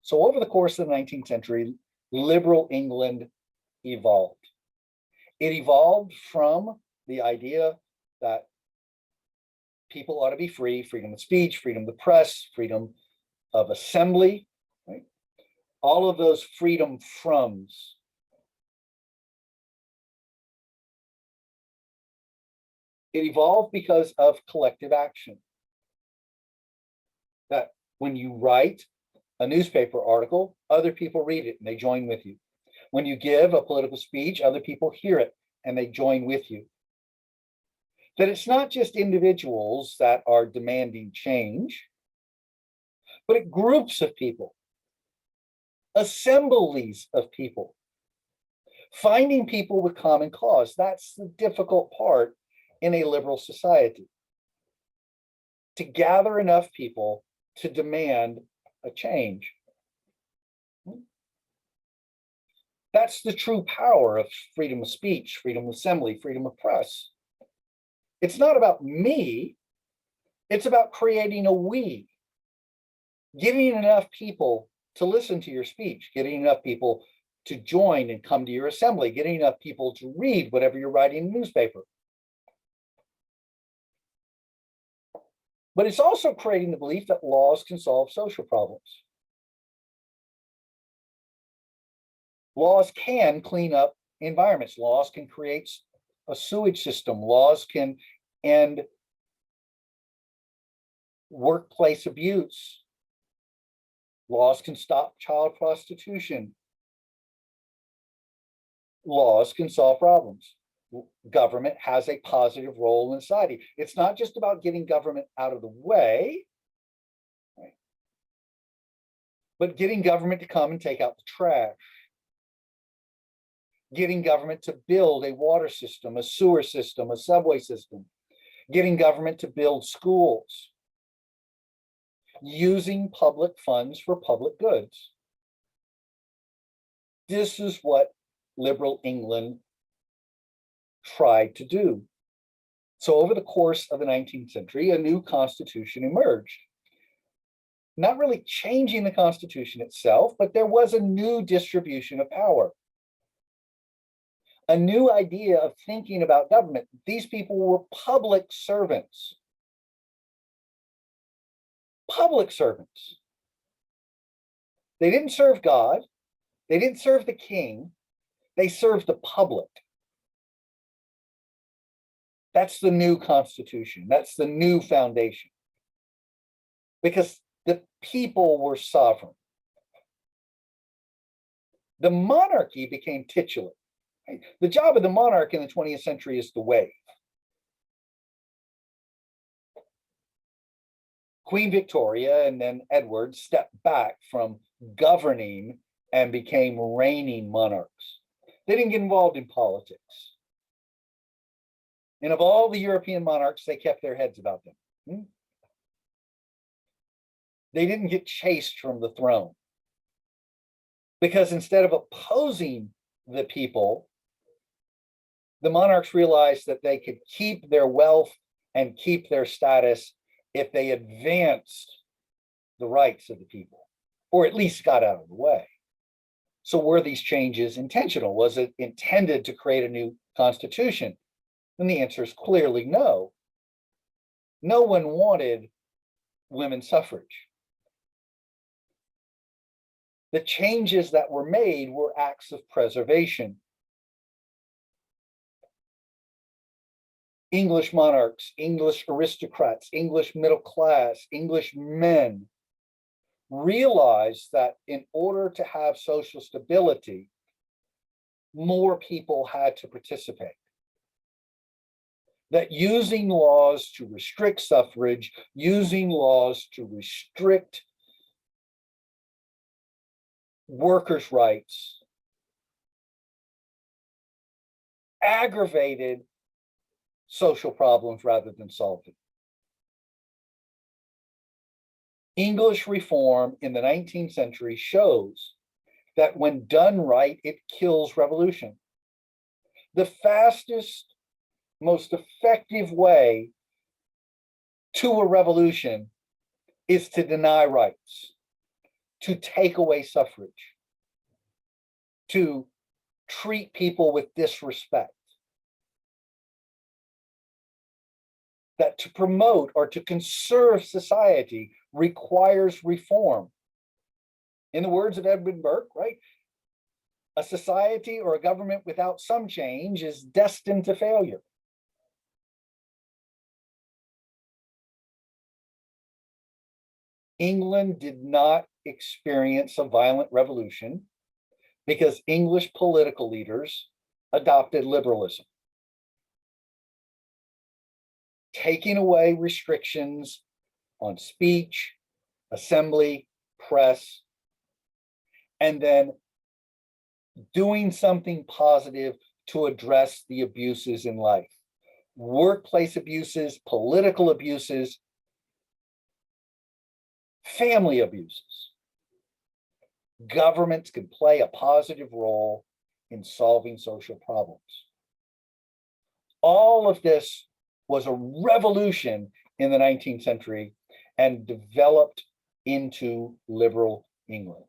So over the course of the 19th century, liberal England evolved. It evolved from the idea that people ought to be free, freedom of speech, freedom of the press, freedom of assembly, right? All of those freedom froms. It evolved because of collective action. That when you write a newspaper article, other people read it and they join with you. When you give a political speech, other people hear it and they join with you. That it's not just individuals that are demanding change, but it groups of people, assemblies of people, finding people with common cause. That's the difficult part in a liberal society. To gather enough people to demand a change. That's the true power of freedom of speech, freedom of assembly, freedom of press. It's not about me, it's about creating a we. Getting enough people to listen to your speech, getting enough people to join and come to your assembly, getting enough people to read whatever you're writing in the newspaper. But it's also creating the belief that laws can solve social problems. Laws can clean up environments. Laws can create a sewage system. Laws can end workplace abuse. Laws can stop child prostitution. Laws can solve problems. Government has a positive role in society. It's not just about getting government out of the way, right? But getting government to come and take out the trash. Getting government to build a water system, a sewer system, a subway system. Getting government to build schools. Using public funds for public goods. This is what liberal England tried to do. So over the course of the 19th century, a new constitution emerged. Not really changing the constitution itself, but there was a new distribution of power. A new idea of thinking about government. These people were public servants. Public servants. They didn't serve God. They didn't serve the king. They served the public. That's the new constitution. That's the new foundation. Because the people were sovereign. The monarchy became titular. Right? The job of the monarch in the 20th century is to wave. Queen Victoria and then Edward stepped back from governing and became reigning monarchs. They didn't get involved in politics. And of all the European monarchs, they kept their heads about them. They didn't get chased from the throne. Because instead of opposing the people, the monarchs realized that they could keep their wealth and keep their status if they advanced the rights of the people, or at least got out of the way. So were these changes intentional? Was it intended to create a new constitution? And the answer is clearly no. No one wanted women's suffrage. The changes that were made were acts of preservation. English monarchs, English aristocrats, English middle class, English men realized that in order to have social stability, more people had to participate. That using laws to restrict suffrage, using laws to restrict workers' rights, aggravated social problems rather than solved them. English reform in the 19th century shows that when done right, it kills revolution. The fastest, most effective way to a revolution is to deny rights, to take away suffrage, to treat people with disrespect, that to promote or to conserve society requires reform. In the words of Edmund Burke, right? A society or a government without some change is destined to failure. England did not experience a violent revolution because English political leaders adopted liberalism, taking away restrictions on speech, assembly, press, and then doing something positive to address the abuses in life, workplace abuses, political abuses, family abuses. Governments can play a positive role in solving social problems. All of this was a revolution in the 19th century and developed into liberal England.